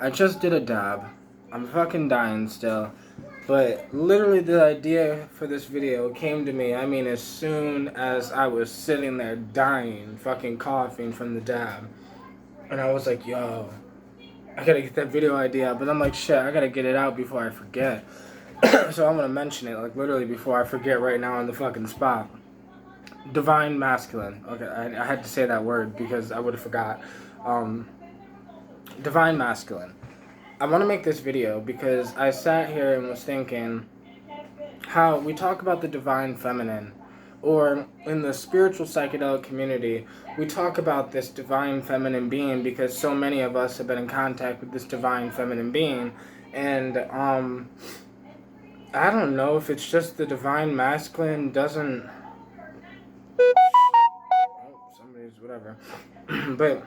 I just did a dab. I'm fucking dying still. But literally the idea for this video came to me, as soon as I was sitting there dying, fucking coughing from the dab. And I was like, yo, I gotta get that video idea. But I'm like, shit, I gotta get it out before I forget. So I'm gonna mention it, like, literally before I forget right now on the fucking spot. Divine masculine. Okay, I had to say that word because I would have forgot. Divine masculine. I want to make this video because I sat here and was thinking how we talk about the divine feminine, or in the spiritual psychedelic community, we talk about this divine feminine being because so many of us have been in contact with this divine feminine being, and I don't know if it's just the divine masculine doesn't. Oh, somebody's whatever, but.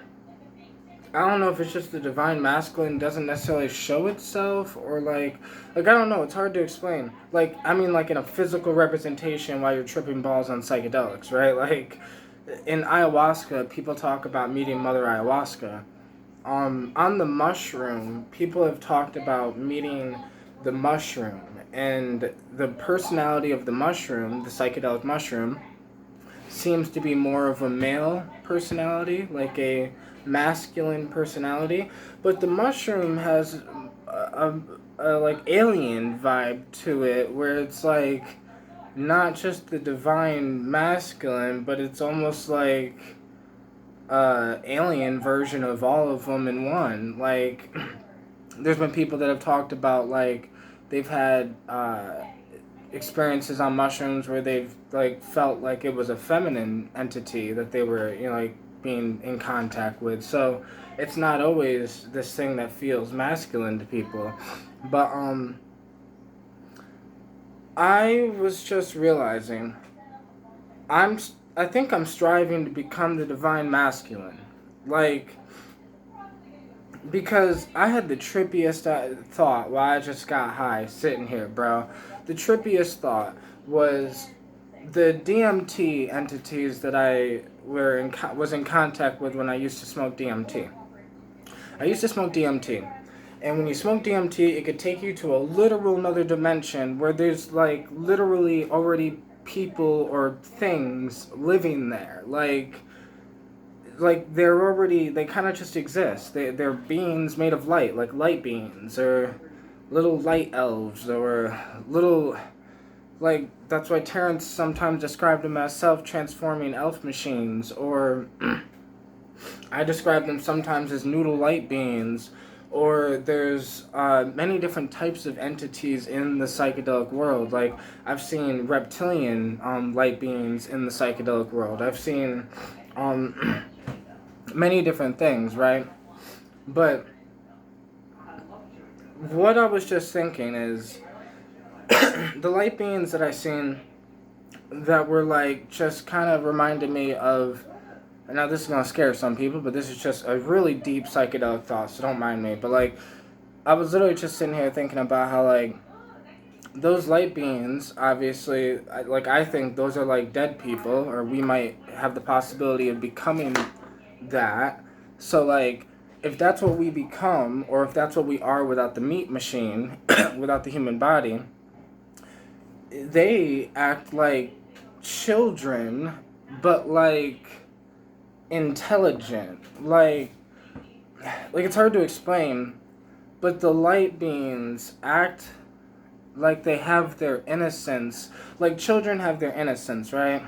I don't know if it's just the divine masculine doesn't necessarily show itself, or like I don't know, it's hard to explain. Like in a physical representation while you're tripping balls on psychedelics, right? Like in ayahuasca, people talk about meeting Mother Ayahuasca. On the mushroom, people have talked about meeting the mushroom, and the personality of the mushroom, the psychedelic mushroom, seems to be more of a male personality, like a masculine personality, but the mushroom has a like alien vibe to it, where it's like not just the divine masculine, but it's almost like alien version of all of them in one. Like there's been people that have talked about like they've had experiences on mushrooms where they've like felt like it was a feminine entity that they were like being in contact with. So it's not always this thing that feels masculine to people. But I was just realizing I think I'm striving to become the divine masculine. Like, because I had the trippiest thought while I just got high sitting here, bro. The trippiest thought was the DMT entities that I was in contact with when I used to smoke DMT. I used to smoke DMT. And when you smoke DMT, it could take you to a literal another dimension where there's like literally already people or things living there. Like they kind of just exist. They're beings made of light, like light beings, or little light elves, or little, like, that's why Terrence sometimes described them as self-transforming elf machines, or I describe them sometimes as noodle light beings, or there's many different types of entities in the psychedelic world. Like, I've seen reptilian light beings in the psychedelic world. I've seen many different things, right? But what I was just thinking is the light beings that I seen that were like just kind of reminded me of, now this is gonna scare some people, but this is just a really deep psychedelic thought, so don't mind me. But like, I was literally just sitting here thinking about how like those light beings, obviously, I think those are like dead people, or we might have the possibility of becoming that. So like, if that's what we become, or if that's what we are without the meat machine, without the human body, they act like children, but like intelligent. Like it's hard to explain, but the light beings act like they have their innocence, like children have their innocence, right?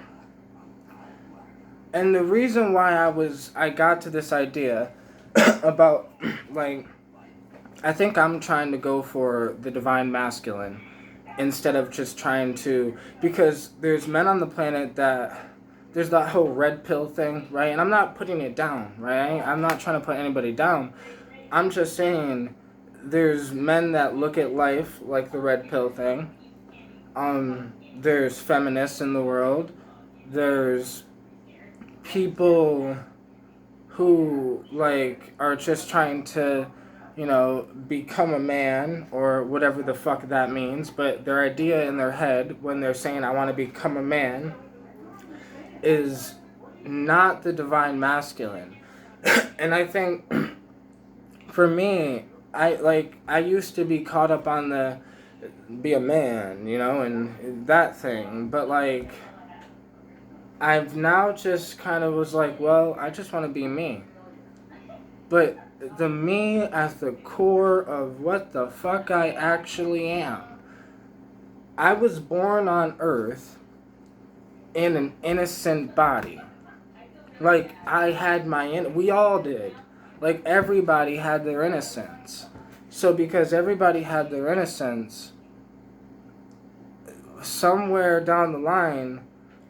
And the reason why I got to this idea about, like, I think I'm trying to go for the divine masculine instead of just trying to, because there's men on the planet that, there's that whole red pill thing, right? And I'm not putting it down, right? I'm not trying to put anybody down. I'm just saying there's men that look at life like the red pill thing. There's feminists in the world. There's people who like are just trying to, become a man or whatever the fuck that means, but their idea in their head when they're saying I want to become a man is not the divine masculine. And I think for me, I used to be caught up on the be a man, and that thing, but like I've now just kind of was like, well, I just want to be me. But the me at the core of what the fuck I actually am. I was born on Earth in an innocent body. Like, I had we all did. Like, everybody had their innocence. So because everybody had their innocence, somewhere down the line,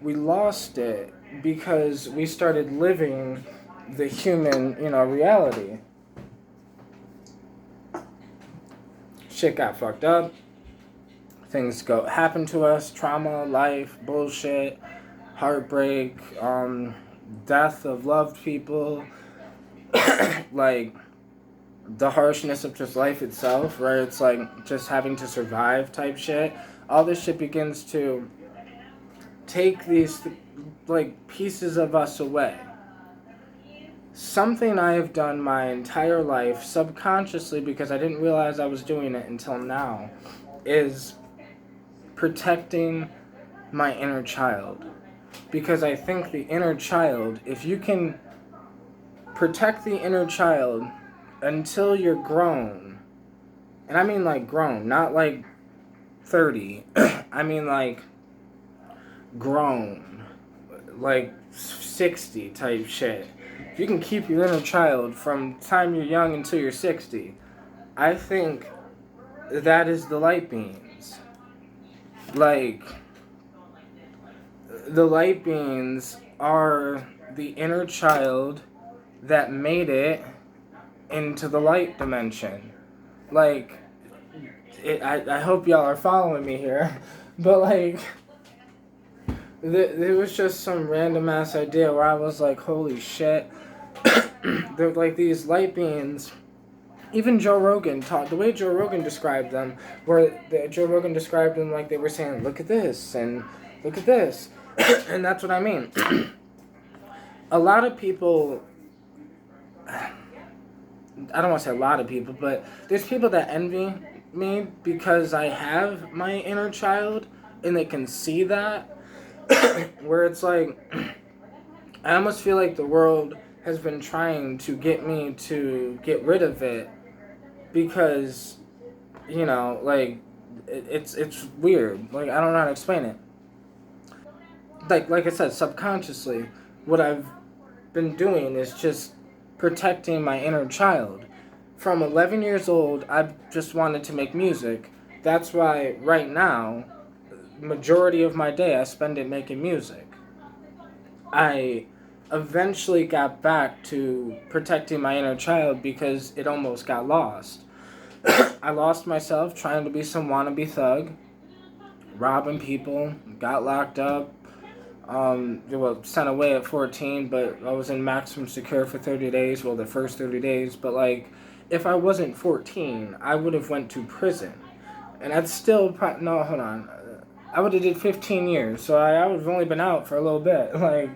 we lost it because we started living the human, reality. Shit got fucked up. Things happen to us. Trauma, life, bullshit, heartbreak, death of loved people. Like, the harshness of just life itself, right? It's like just having to survive type shit. All this shit begins to take these, like, pieces of us away. Something I have done my entire life, subconsciously, because I didn't realize I was doing it until now, is protecting my inner child. Because I think the inner child, if you can protect the inner child until you're grown, and I mean like grown, not like 30, I mean like grown, like 60 type shit. If you can keep your inner child from the time you're young until you're 60, I think that is the light beings. Like, the light beings are the inner child that made it into the light dimension. Like, I hope y'all are following me here, but like, there was just some random ass idea where I was like, holy shit. They're like these light beings. Even Joe Rogan the way Joe Rogan described them, Joe Rogan described them like they were saying, look at this, and look at this. And that's what I mean. A lot of people, I don't want to say a lot of people, but there's people that envy me because I have my inner child, and they can see that. Where it's like, I almost feel like the world has been trying to get me to get rid of it because, like, it's weird. Like, I don't know how to explain it. Like I said, subconsciously, what I've been doing is just protecting my inner child. From 11 years old, I just wanted to make music. That's why right now, majority of my day I spend it making music. I eventually got back to protecting my inner child because it almost got lost. I lost myself trying to be some wannabe thug, robbing people, got locked up, sent away at 14, but I was in maximum secure for 30 days, well, the first 30 days, but like, if I wasn't 14, I would have went to prison, and I'd still, no, hold on, I would have did 15 years, so I would have only been out for a little bit, like,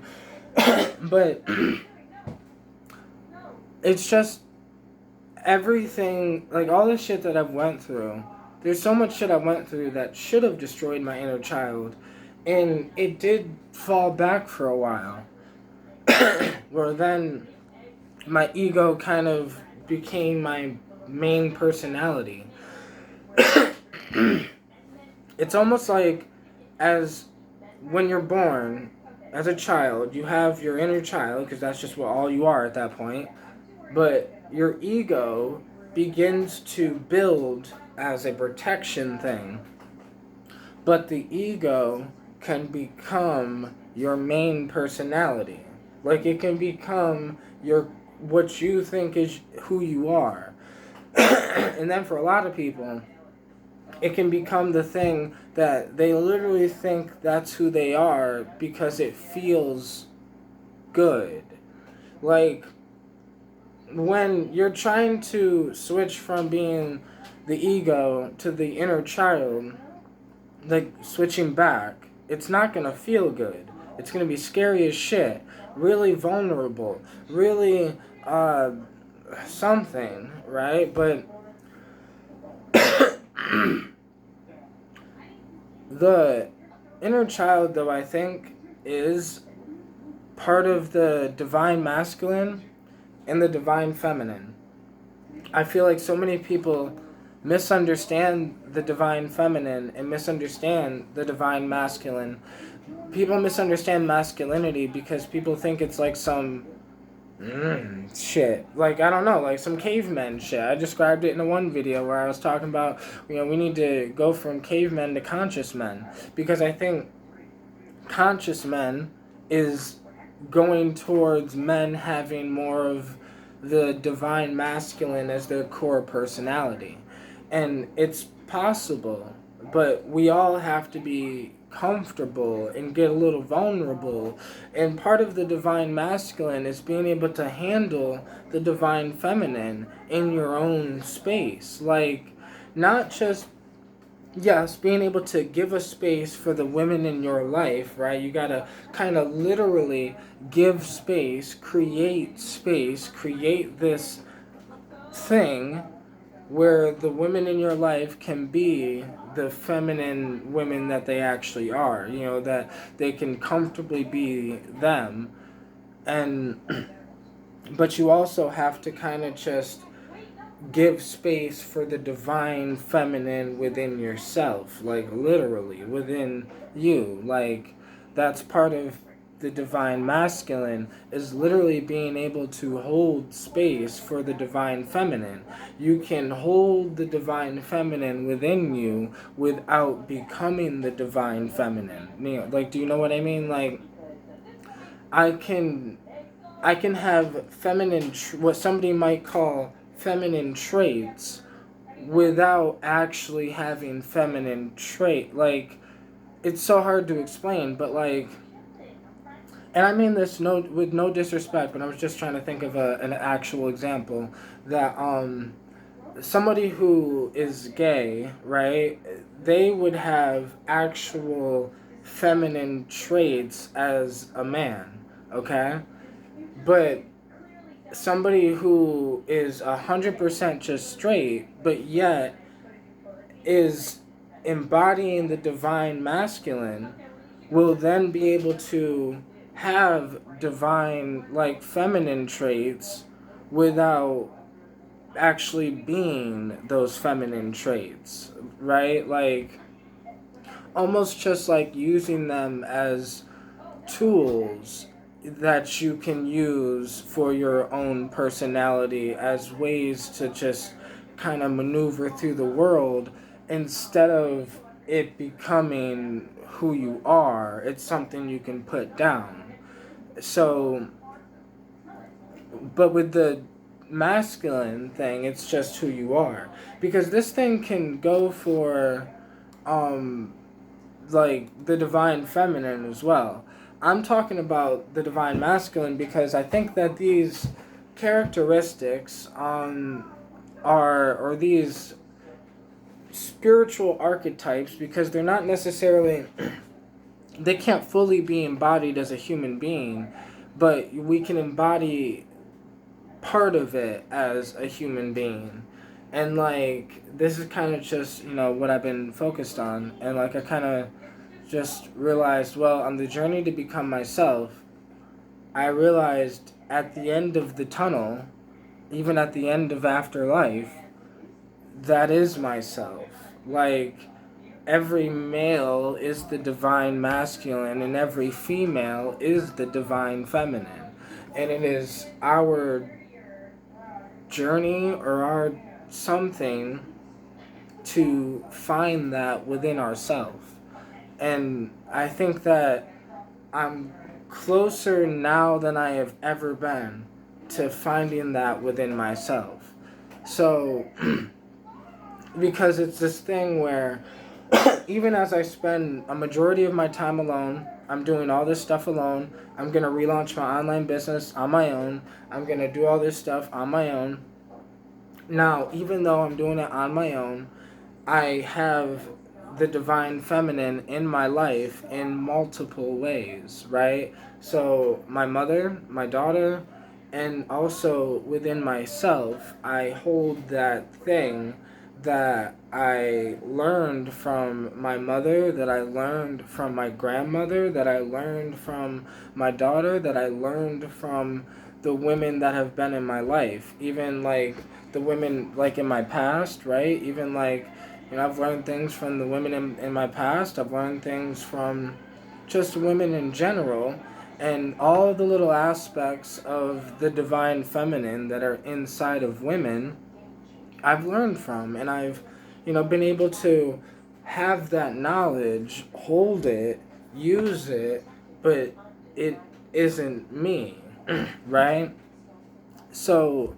but it's just everything, like all this shit that I've went through, there's so much shit I went through that should have destroyed my inner child, and it did fall back for a while, where then my ego kind of became my main personality. It's almost like as when you're born, as a child, you have your inner child, because that's just what all you are at that point, but your ego begins to build as a protection thing. But the ego can become your main personality. Like, it can become what you think is who you are. And then for a lot of people, it can become the thing that they literally think that's who they are because it feels good. Like, when you're trying to switch from being the ego to the inner child, like switching back, it's not going to feel good. It's going to be scary as shit. Really vulnerable. Really, something, right? But The inner child, though, I think is part of the divine masculine and the divine feminine. I feel like so many people misunderstand the divine feminine and misunderstand the divine masculine. People misunderstand masculinity because people think it's like some shit. Like, I don't know, like some cavemen shit. I described it in the one video where I was talking about, we need to go from cavemen to conscious men. Because I think conscious men is going towards men having more of the divine masculine as their core personality. And it's possible, but we all have to be comfortable and get a little vulnerable. And part of the divine masculine is being able to handle the divine feminine in your own space. Like, not just, yes, being able to give a space for the women in your life, right? You gotta kind of literally give space, create this thing where the women in your life can be the feminine women that they actually are, that they can comfortably be them. And but you also have to kind of just give space for the divine feminine within yourself, like literally within you. Like, that's part of the divine masculine, is literally being able to hold space for the divine feminine. You can hold the divine feminine within you without becoming the divine feminine. Like, do you know what I mean? Like, I can have feminine, what somebody might call feminine traits, without actually having feminine trait. Like, it's so hard to explain, but like, and I mean this with no disrespect, but I was just trying to think of an actual example that somebody who is gay, right? They would have actual feminine traits as a man, okay? But somebody who is 100% just straight, but yet is embodying the divine masculine, will then be able to have divine, like, feminine traits without actually being those feminine traits, right? Like, almost just like using them as tools that you can use for your own personality, as ways to just kind of maneuver through the world, instead of it becoming who you are. It's something you can put down. So, but with the masculine thing, it's just who you are. Because this thing can go for like the divine feminine as well. I'm talking about the divine masculine because I think that these characteristics or these spiritual archetypes, because they're not necessarily, they can't fully be embodied as a human being, but we can embody part of it as a human being. And like, this is kind of just, what I've been focused on. And like, I kind of just realized, well, on the journey to become myself, I realized at the end of the tunnel, even at the end of afterlife, that is myself. Like, every male is the divine masculine and every female is the divine feminine. And it is our journey or our something to find that within ourselves. And I think that I'm closer now than I have ever been to finding that within myself. So, because it's this thing where even as I spend a majority of my time alone, I'm doing all this stuff alone. I'm going to relaunch my online business on my own. I'm going to do all this stuff on my own. Now, even though I'm doing it on my own, I have the divine feminine in my life in multiple ways, right? So my mother, my daughter, and also within myself, I hold that thing that I learned from my mother, that I learned from my grandmother, that I learned from my daughter, that I learned from the women that have been in my life, even like the women like in my past, right? Even like, I've learned things from the women in my past. I've learned things from just women in general, and all the little aspects of the divine feminine that are inside of women I've learned from, and I've, been able to have that knowledge, hold it, use it, but it isn't me, right? So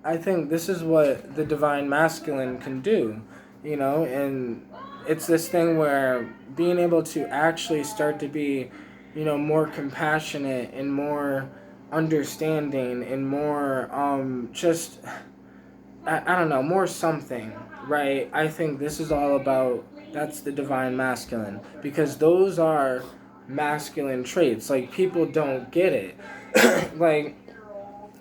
I think this is what the divine masculine can do, and it's this thing where being able to actually start to be, more compassionate and more understanding and more just I don't know, more something, right? I think this is all about, that's the divine masculine. Because those are masculine traits. Like, people don't get it. Like,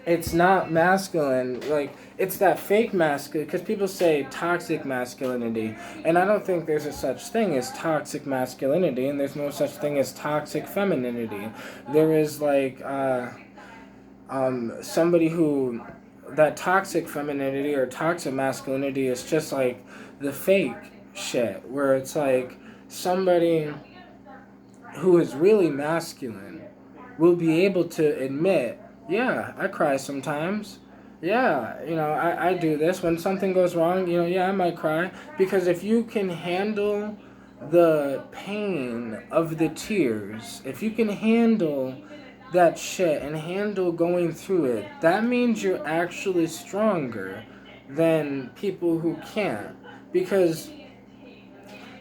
it's not masculine. Like, it's that fake masculine. Because people say toxic masculinity. And I don't think there's a such thing as toxic masculinity. And there's no such thing as toxic femininity. There is, like, somebody who, that toxic femininity or toxic masculinity is just like the fake shit where it's like somebody who is really masculine will be able to admit, yeah, I cry sometimes, yeah, I do this when something goes wrong, yeah, I might cry, because if you can handle the pain of the tears, if you can handle that shit and handle going through it, that means you're actually stronger than people who can't. Because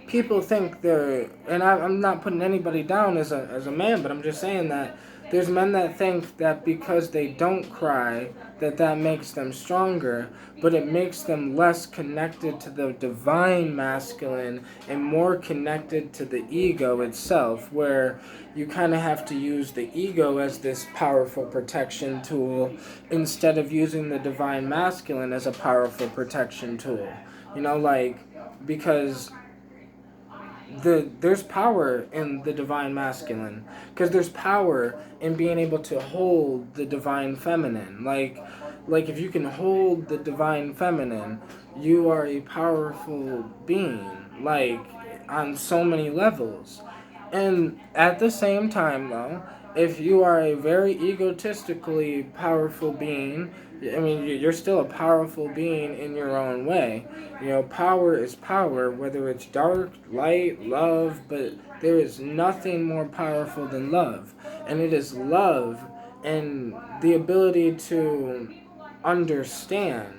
people think they're, and I'm not putting anybody down as a man, but I'm just saying that there's men that think that because they don't cry, that makes them stronger, but it makes them less connected to the divine masculine and more connected to the ego itself, where you kind of have to use the ego as this powerful protection tool instead of using the divine masculine as a powerful protection tool. Because there's power in the divine masculine, because there's power in being able to hold the divine feminine. Like if you can hold the divine feminine, you are a powerful being, like on so many levels. And at the same time, though, if you are a very egotistically powerful being, I mean, you're still a powerful being in your own way. Power is power, whether it's dark, light, love, but there is nothing more powerful than love. And it is love and the ability to understand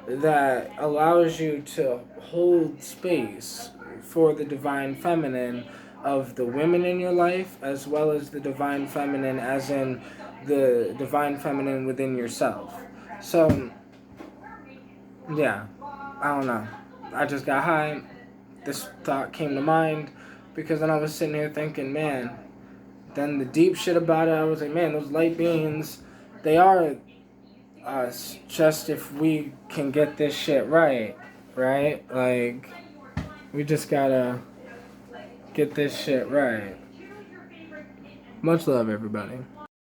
that allows you to hold space for the divine feminine of the women in your life, as well as the divine feminine as in the divine feminine within yourself. So, yeah, I don't know. I just got high. This thought came to mind because then I was sitting here thinking, man, then the deep shit about it, I was like, man, those light beings, they are us, just if we can get this shit right, right? Like, we just gotta get this shit right. Much love, everybody.